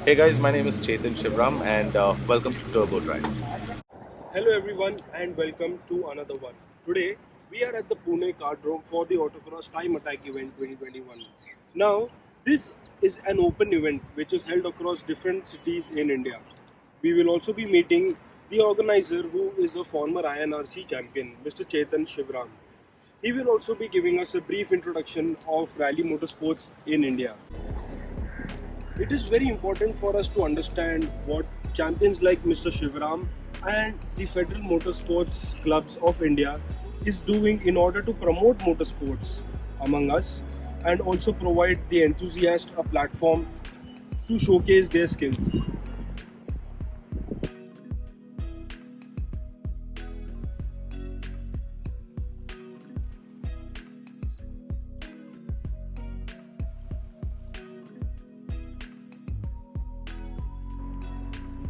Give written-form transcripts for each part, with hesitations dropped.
Hey guys, my name is Chetan Shivram and welcome to turbodrivez. Hello everyone and welcome to another one. Today we are at the Pune KartDrome for the Autocross Time Attack event 2021. Now this is an open event which is held across different cities in India. We will also be meeting the organizer who is a former INRC champion, Mr. Chetan Shivram. He will also be giving us a brief introduction of rally motorsports in India. It is very important for us to understand what champions like Mr. Shivram and the Federal Motorsports Clubs of India is doing in order to promote motorsports among us and also provide the enthusiast a platform to showcase their skills.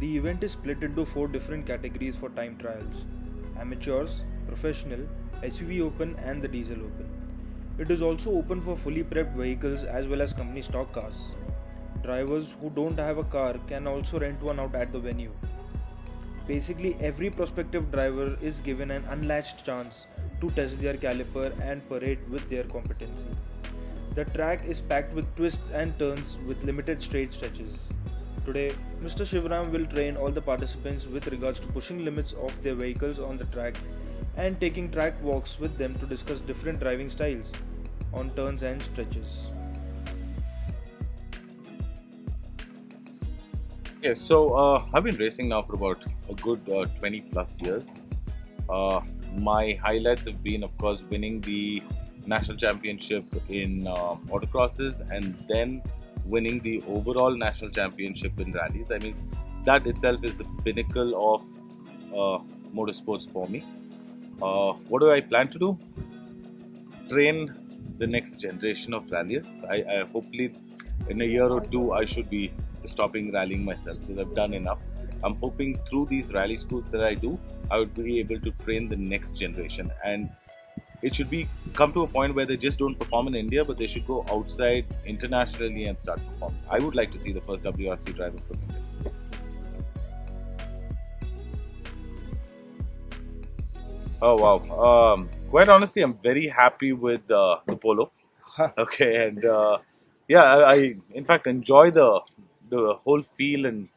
The event is split into 4 different categories for time trials: amateurs, professional, SUV open, and the diesel open. It is also open for fully prepped vehicles as well as company stock cars. Drivers who don't have a car can also rent one out at the venue. Basically, every prospective driver is given an unlatched chance to test their caliper and parade with their competency. The track is packed with twists and turns with limited straight stretches. Today, Mr. Shivram will train all the participants with regards to pushing limits of their vehicles on the track and taking track walks with them to discuss different driving styles on turns and stretches. Okay, so I've been racing now for about a good 20 plus years. Uh, my highlights have been, of course, winning the national championship in autocrosses and then winning the overall national championship in rallies. I mean, that itself is the pinnacle of motorsports for me. What do I plan to do? Train the next generation of rallies. I hopefully in a year or two I should be stopping rallying myself because I've done enough. I'm hoping through these rally schools that I do, I would be able to train the next generation, and it should be come to a point where they just don't perform in India, but they should go outside internationally and start performing. I would like to see the first WRC driver from India. Oh wow! Quite honestly, I'm very happy with the Polo. Okay, and yeah, I in fact enjoy the whole feel and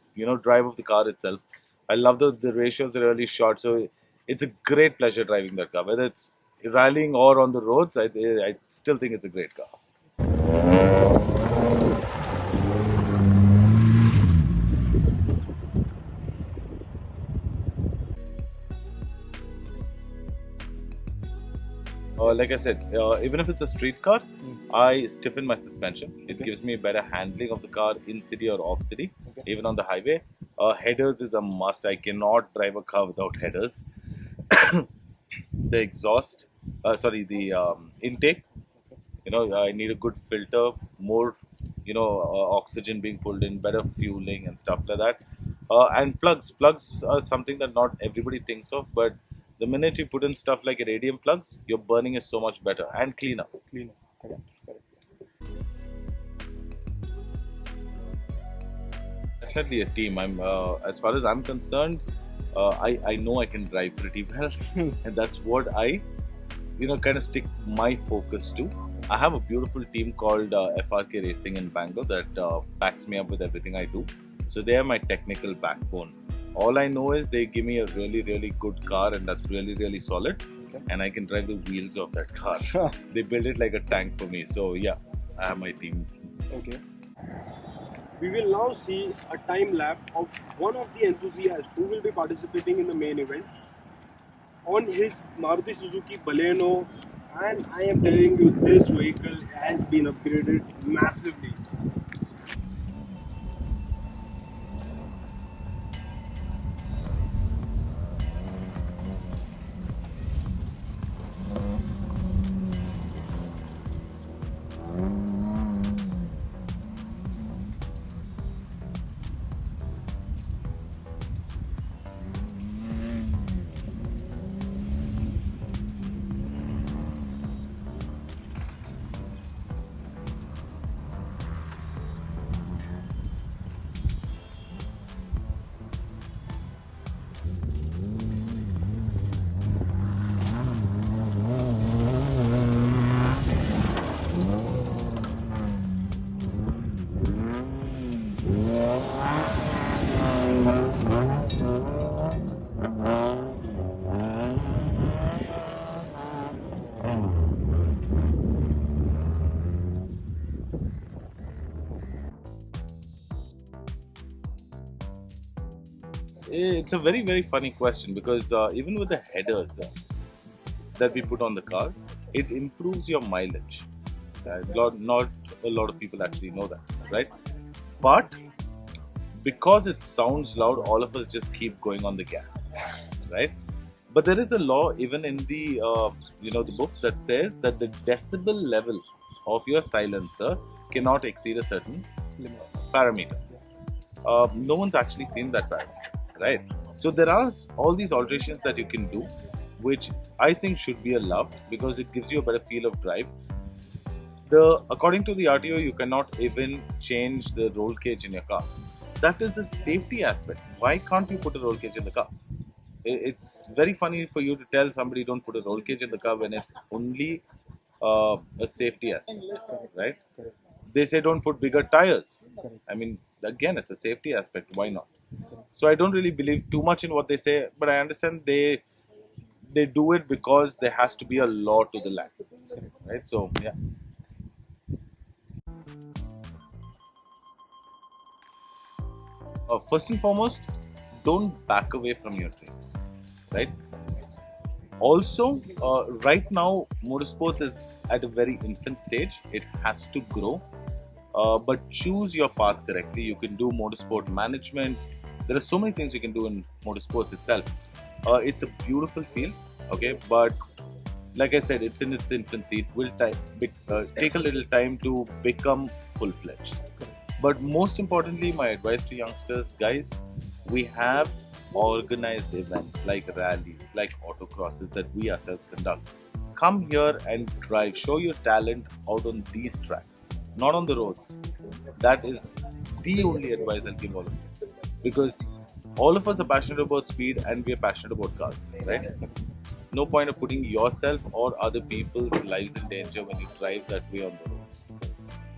drive of the car itself. I love the ratios are really short, so it's a great pleasure driving that car. Whether it's rallying or on the roads, I still think it's a great car. Like I said, even if it's a street car, I stiffen my suspension. It gives me better handling of the car in city or off city, even on the highway. Headers is a must. I cannot drive a car without headers. The exhaust, the intake. I need a good filter, more, oxygen being pulled in, better fueling and stuff like that. And plugs are something that not everybody thinks of, but the minute you put in stuff like iridium plugs, your burning is so much better and cleaner. Cleaner. Correct. Correct. Definitely a team. As far as I'm concerned, I know I can drive pretty well, and that's what I kind of stick my focus to. I have a beautiful team called FRK Racing in Bangalore that backs me up with everything I do. So they are my technical backbone. All I know is they give me a really, really good car, and that's really, really solid. Okay. And I can drive the wheels of that car. They build it like a tank for me. So yeah, I have my team. Okay. We will now see a time lap of one of the enthusiasts who will be participating in the main event on his Maruti Suzuki Baleno, and I am telling you, this vehicle has been upgraded massively. It's a very, very funny question because even with the headers that we put on the car, it improves your mileage. Not a lot of people actually know that, right? But because it sounds loud, all of us just keep going on the gas, right? But there is a law even in the the book that says that the decibel level of your silencer cannot exceed a certain parameter. No one's actually seen that parameter, right? So there are all these alterations that you can do, which I think should be allowed because it gives you a better feel of drive. According to the RTO, you cannot even change the roll cage in your car. That is a safety aspect. Why can't you put a roll cage in the car? It's very funny for you to tell somebody don't put a roll cage in the car when it's only a safety aspect, right? They say don't put bigger tires. I mean, again, it's a safety aspect. Why not? So I don't really believe too much in what they say, but I understand they do it because there has to be a law to the land, right? So yeah. First and foremost, don't back away from your dreams, right? Also, right now, motorsports is at a very infant stage. It has to grow, but choose your path correctly. You can do motorsport management. There are so many things you can do in motorsports itself. It's a beautiful field, okay, but like I said, it's in its infancy. It will take a little time to become full fledged. But most importantly, my advice to youngsters, guys, we have organized events like rallies, like autocrosses that we ourselves conduct. Come here and drive. Show your talent out on these tracks, not on the roads. That is the only advice I'll give all of you. Because all of us are passionate about speed and we are passionate about cars, right? No point of putting yourself or other people's lives in danger when you drive that way on the roads.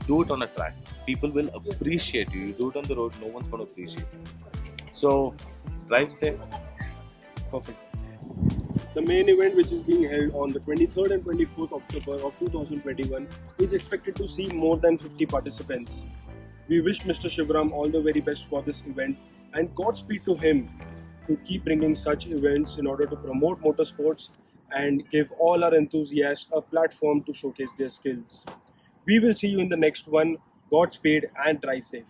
Do it on a track. People will appreciate you. You do it on the road, no one's going to appreciate you. So, drive safe. Perfect. The main event, which is being held on the 23rd and 24th October of 2021, is expected to see more than 50 participants. We wish Mr. Shivram all the very best for this event and Godspeed to him to keep bringing such events in order to promote motorsports and give all our enthusiasts a platform to showcase their skills. We will see you in the next one. Godspeed and drive safe.